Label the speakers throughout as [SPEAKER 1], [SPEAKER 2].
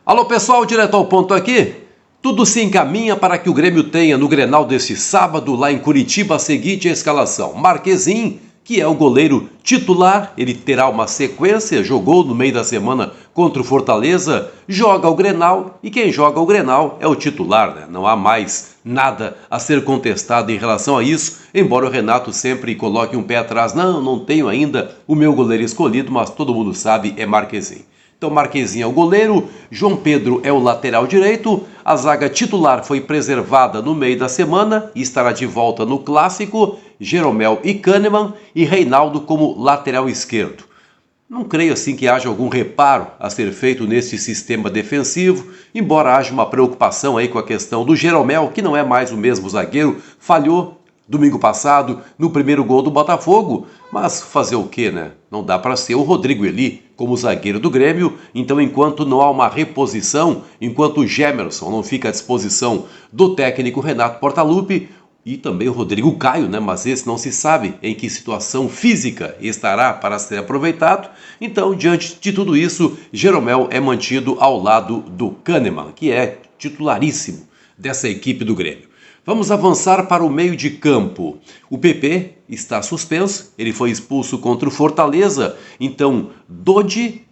[SPEAKER 1] Alô pessoal, direto ao ponto aqui. Tudo se encaminha para que o Grêmio tenha no Grenal deste sábado, lá em Curitiba, a seguinte escalação. Marquezin, que é o goleiro titular, ele terá uma sequência, jogou no meio da semana contra o Fortaleza, joga o Grenal e quem joga o Grenal é o titular, né? Não há mais nada a ser contestado em relação a isso, embora o Renato sempre coloque um pé atrás. Não tenho ainda o meu goleiro escolhido, mas todo mundo sabe, é Marquezin. Então Marquezin é o goleiro, João Pedro é o lateral direito, a zaga titular foi preservada no meio da semana e estará de volta no Clássico, Jeromel e Kahneman e Reinaldo como lateral esquerdo. Não creio assim que haja algum reparo a ser feito nesse sistema defensivo, embora haja uma preocupação aí com a questão do Jeromel, que não é mais o mesmo zagueiro, falhou domingo passado no primeiro gol do Botafogo, mas fazer o quê, né? Não dá para ser o Rodrigo Eli como zagueiro do Grêmio, então enquanto não há uma reposição, enquanto o Gemerson não fica à disposição do técnico Renato Portaluppi, e também o Rodrigo Caio, né? Mas esse não se sabe em que situação física estará para ser aproveitado. Então, diante de tudo isso, Jeromel é mantido ao lado do Kahneman, que é titularíssimo dessa equipe do Grêmio. Vamos avançar para o meio de campo. O PP está suspenso, ele foi expulso contra o Fortaleza, então Dodi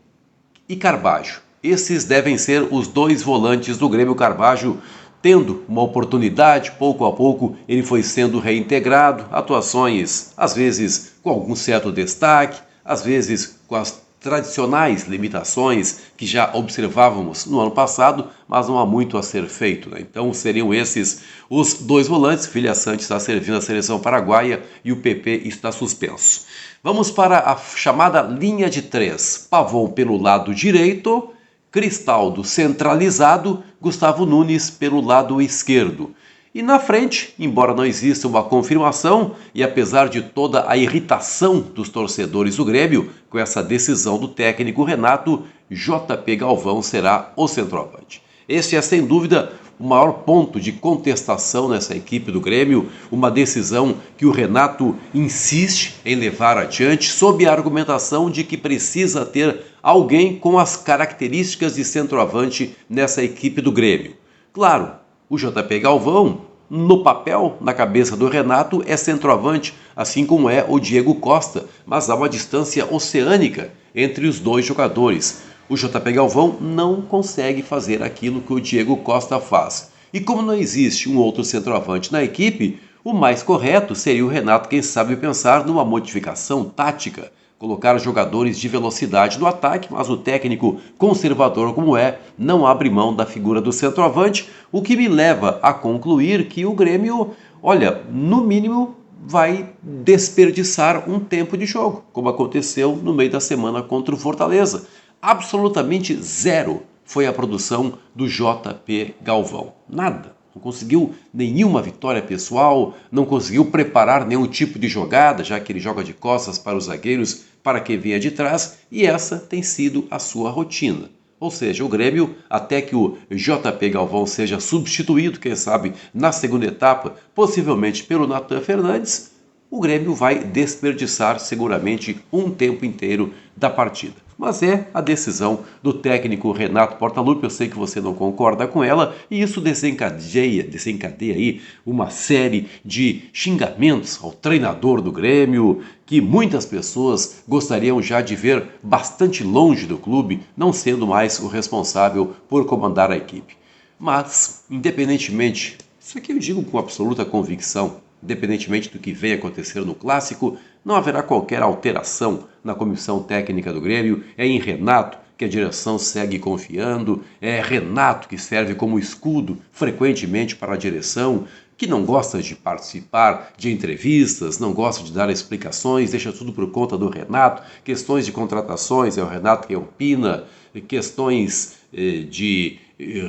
[SPEAKER 1] e Carbajo. Esses devem ser os dois volantes do Grêmio. Carbajo tendo uma oportunidade, pouco a pouco ele foi sendo reintegrado, atuações às vezes com algum certo destaque, às vezes com as tradicionais limitações que já observávamos no ano passado, mas não há muito a ser feito, né? Então seriam esses os dois volantes. Filha Sante está servindo a seleção paraguaia e o PP está suspenso. Vamos para a chamada linha de três. Pavon pelo lado direito, Cristaldo centralizado, Gustavo Nunes pelo lado esquerdo. E na frente, embora não exista uma confirmação, e apesar de toda a irritação dos torcedores do Grêmio com essa decisão do técnico Renato, JP Galvão será o centroavante. Este é sem dúvida o maior ponto de contestação nessa equipe do Grêmio, uma decisão que o Renato insiste em levar adiante sob a argumentação de que precisa ter alguém com as características de centroavante nessa equipe do Grêmio. Claro, o JP Galvão, no papel, na cabeça do Renato, é centroavante, assim como é o Diego Costa, mas há uma distância oceânica entre os dois jogadores. O JP Galvão não consegue fazer aquilo que o Diego Costa faz. E como não existe um outro centroavante na equipe, o mais correto seria o Renato, quem sabe, pensar numa modificação tática, colocar jogadores de velocidade no ataque, mas o técnico, conservador como é, não abre mão da figura do centroavante, o que me leva a concluir que o Grêmio, olha, no mínimo vai desperdiçar um tempo de jogo, como aconteceu no meio da semana contra o Fortaleza. Absolutamente zero foi a produção do JP Galvão. Nada. Não conseguiu nenhuma vitória pessoal, não conseguiu preparar nenhum tipo de jogada, já que ele joga de costas para os zagueiros, para quem vinha de trás, e essa tem sido a sua rotina. Ou seja, o Grêmio, até que o JP Galvão seja substituído, quem sabe, na segunda etapa, possivelmente pelo Nathan Fernandes, o Grêmio vai desperdiçar seguramente um tempo inteiro da partida. Mas é a decisão do técnico Renato Portaluppi. Eu sei que você não concorda com ela e isso desencadeia aí uma série de xingamentos ao treinador do Grêmio, que muitas pessoas gostariam já de ver bastante longe do clube, não sendo mais o responsável por comandar a equipe. Mas, independentemente, isso aqui eu digo com absoluta convicção, independentemente do que venha acontecer no Clássico, não haverá qualquer alteração na comissão técnica do Grêmio. É em Renato que a direção segue confiando, é Renato que serve como escudo frequentemente para a direção, que não gosta de participar de entrevistas, não gosta de dar explicações, deixa tudo por conta do Renato. Questões de contratações é o Renato quem opina, questões de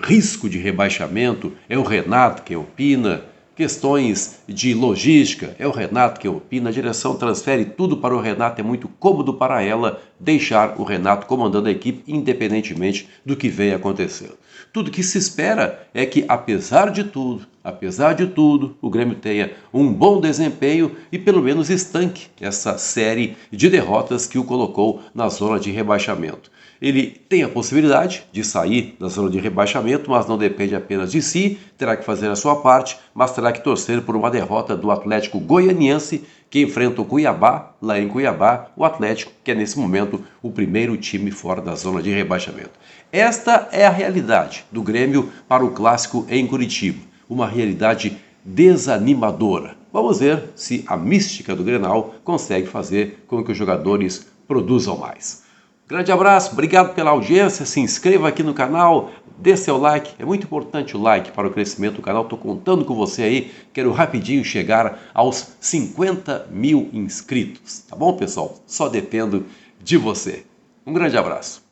[SPEAKER 1] risco de rebaixamento é o Renato quem opina. Questões de logística, é o Renato que opina, a direção transfere tudo para o Renato, é muito cômodo para ela deixar o Renato comandando a equipe, independentemente do que venha acontecendo. Tudo que se espera é que, apesar de tudo, o Grêmio tenha um bom desempenho e pelo menos estanque essa série de derrotas que o colocou na zona de rebaixamento. Ele tem a possibilidade de sair da zona de rebaixamento, mas não depende apenas de si, terá que fazer a sua parte, mas terá que torcer por uma derrota do Atlético Goianiense, que enfrenta o Cuiabá, lá em Cuiabá, o Atlético, que é nesse momento o primeiro time fora da zona de rebaixamento. Esta é a realidade do Grêmio para o clássico em Curitiba, uma realidade desanimadora. Vamos ver se a mística do Grenal consegue fazer com que os jogadores produzam mais. Grande abraço, obrigado pela audiência, se inscreva aqui no canal, dê seu like, é muito importante o like para o crescimento do canal, estou contando com você aí, quero rapidinho chegar aos 50 mil inscritos, tá bom pessoal? Só dependo de você. Um grande abraço.